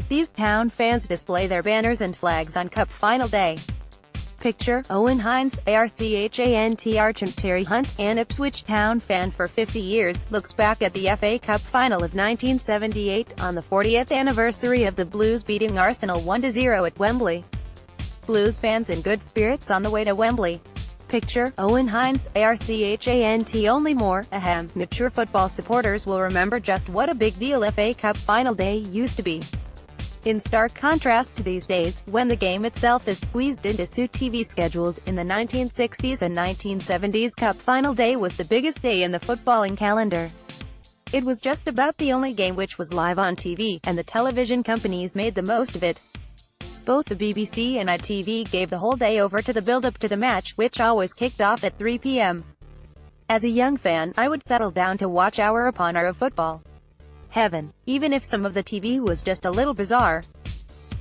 These town fans display their banners and flags on Cup final day. Picture, Owen Hines, ARCHANT Archant Terry Hunt, an Ipswich Town fan for 50 years, looks back at the FA Cup final of 1978, on the 40th anniversary of the Blues beating Arsenal 1-0 at Wembley. Blues fans in good spirits on the way to Wembley. Picture, Owen Hines, ARCHANT Only. More, ahem, mature football supporters will remember just what a big deal FA Cup final day used to be. In stark contrast to these days, when the game itself is squeezed into suit TV schedules, in the 1960s and 1970s Cup final day was the biggest day in the footballing calendar. It was just about the only game which was live on TV, and the television companies made the most of it. Both the BBC and ITV gave the whole day over to the build-up to the match, which always kicked off at 3 p.m. As a young fan, I would settle down to watch hour upon hour of football. Heaven. Even if some of the TV was just a little bizarre.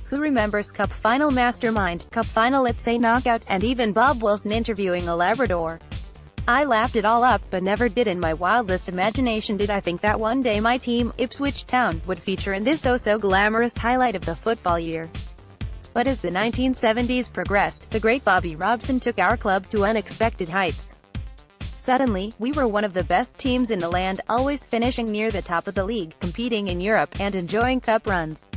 Who remembers Cup Final Mastermind, Cup Final Let's Say Knockout, and even Bob Wilson interviewing a Labrador? I laughed it all up, but never did in my wildest imagination did I think that one day my team, Ipswich Town, would feature in this oh-so-glamorous highlight of the football year. But as the 1970s progressed, the great Bobby Robson took our club to unexpected heights. Suddenly, we were one of the best teams in the land, always finishing near the top of the league, competing in Europe, and enjoying cup runs.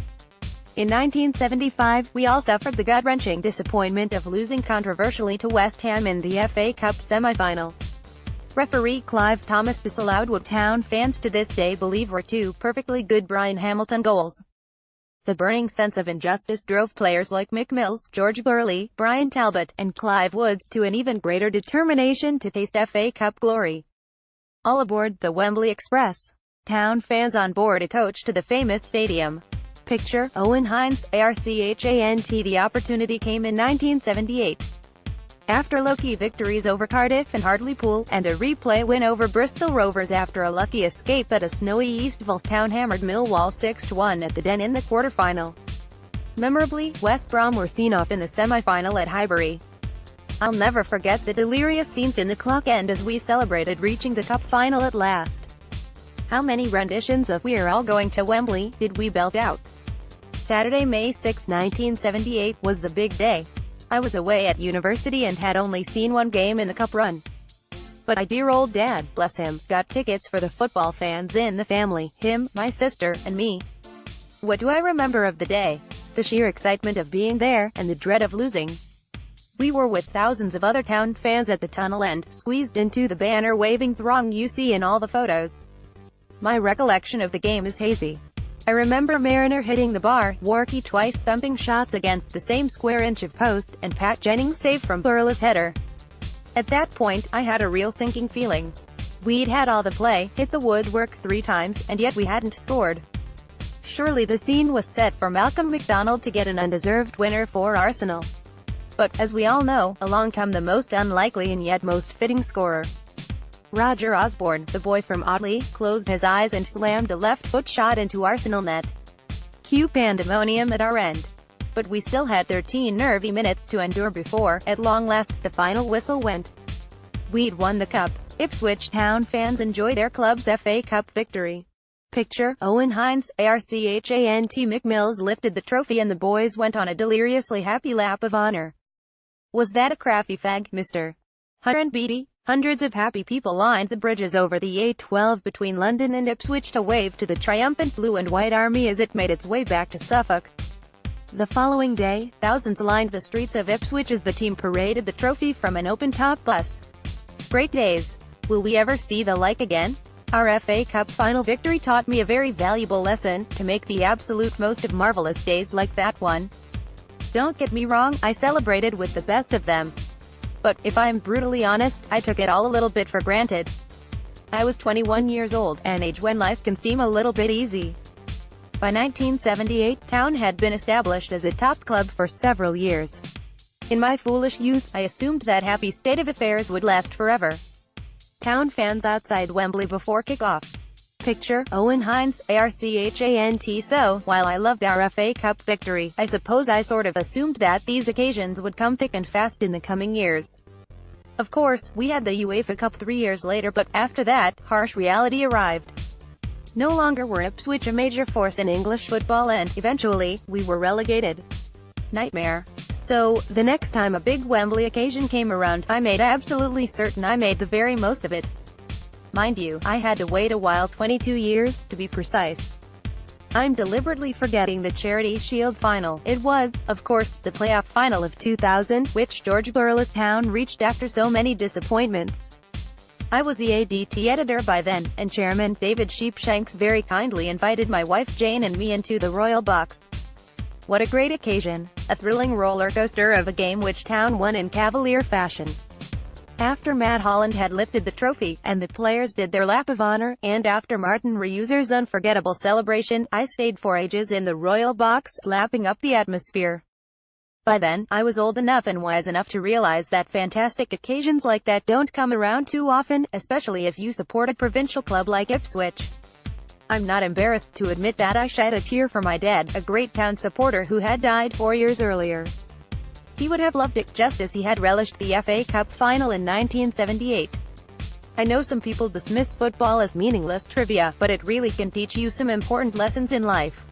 In 1975, we all suffered the gut-wrenching disappointment of losing controversially to West Ham in the FA Cup semi-final. Referee Clive Thomas disallowed what Town fans to this day believe were two perfectly good Brian Hamilton goals. The burning sense of injustice drove players like Mick Mills, George Burley, Brian Talbot, and Clive Woods to an even greater determination to taste FA Cup glory. All aboard the Wembley Express. Town fans on board a coach to the famous stadium. Picture, Owen Hines, ARCHANT. The opportunity came in 1978. After low-key victories over Cardiff and Hartlepool, and a replay win over Bristol Rovers after a lucky escape at a snowy Eastville, Town hammered Millwall 6-1 at the Den in the quarter-final. Memorably, West Brom were seen off in the semi-final at Highbury. I'll never forget the delirious scenes in the clock end as we celebrated reaching the cup final at last. How many renditions of "We're All Going to Wembley" did we belt out? Saturday, May 6, 1978, was the big day. I was away at university and had only seen one game in the cup run. But my dear old dad, bless him, got tickets for the football fans in the family, him, my sister, and me. What do I remember of the day? The sheer excitement of being there, and the dread of losing. We were with thousands of other Town fans at the tunnel end, squeezed into the banner-waving throng you see in all the photos. My recollection of the game is hazy. I remember Mariner hitting the bar, Warkey twice thumping shots against the same square inch of post, and Pat Jennings' save from Burley's header. At that point, I had a real sinking feeling. We'd had all the play, hit the woodwork 3 times, and yet we hadn't scored. Surely the scene was set for Malcolm McDonald to get an undeserved winner for Arsenal. But, as we all know, along come the most unlikely and yet most fitting scorer. Roger Osborne, the boy from Otley, closed his eyes and slammed a left-foot shot into Arsenal net. Cue pandemonium at our end. But we still had 13 nervy minutes to endure before, at long last, the final whistle went. We'd won the cup. Ipswich Town fans enjoy their club's FA Cup victory. Picture, Owen Hines, ARCHANT. Mick Mills lifted the trophy and the boys went on a deliriously happy lap of honor. Was that a crafty fag, Mr. Hunter and Beattie? Hundreds of happy people lined the bridges over the A12 between London and Ipswich to wave to the triumphant blue and white army as it made its way back to Suffolk. The following day, thousands lined the streets of Ipswich as the team paraded the trophy from an open-top bus. Great days. Will we ever see the like again? Our FA Cup final victory taught me a very valuable lesson, to make the absolute most of marvelous days like that one. Don't get me wrong, I celebrated with the best of them. But, if I'm brutally honest, I took it all a little bit for granted. I was 21 years old, an age when life can seem a little bit easy. By 1978, Town had been established as a top club for several years. In my foolish youth, I assumed that happy state of affairs would last forever. Town fans outside Wembley before kick-off. Picture, Owen Hines, ARCHANT. So, while I loved our FA Cup victory, I suppose I sort of assumed that these occasions would come thick and fast in the coming years. Of course, we had the UEFA Cup 3 years later, but after that, harsh reality arrived. No longer were Ipswich a major force in English football and, eventually, we were relegated. Nightmare. So, the next time a big Wembley occasion came around, I made absolutely certain I made the very most of it. Mind you, I had to wait a while, 22 years, to be precise. I'm deliberately forgetting the Charity Shield final. It was, of course, the playoff final of 2000, which Ipswich Town reached after so many disappointments. I was the ADT editor by then, and Chairman David Sheepshanks very kindly invited my wife Jane and me into the Royal Box. What a great occasion. A thrilling roller coaster of a game which Town won in cavalier fashion. After Matt Holland had lifted the trophy, and the players did their lap of honor, and after Martin Reuser's unforgettable celebration, I stayed for ages in the Royal Box, lapping up the atmosphere. By then, I was old enough and wise enough to realize that fantastic occasions like that don't come around too often, especially if you support a provincial club like Ipswich. I'm not embarrassed to admit that I shed a tear for my dad, a great Town supporter who had died 4 years earlier. He would have loved it, just as he had relished the FA Cup final in 1978. I know some people dismiss football as meaningless trivia, but it really can teach you some important lessons in life.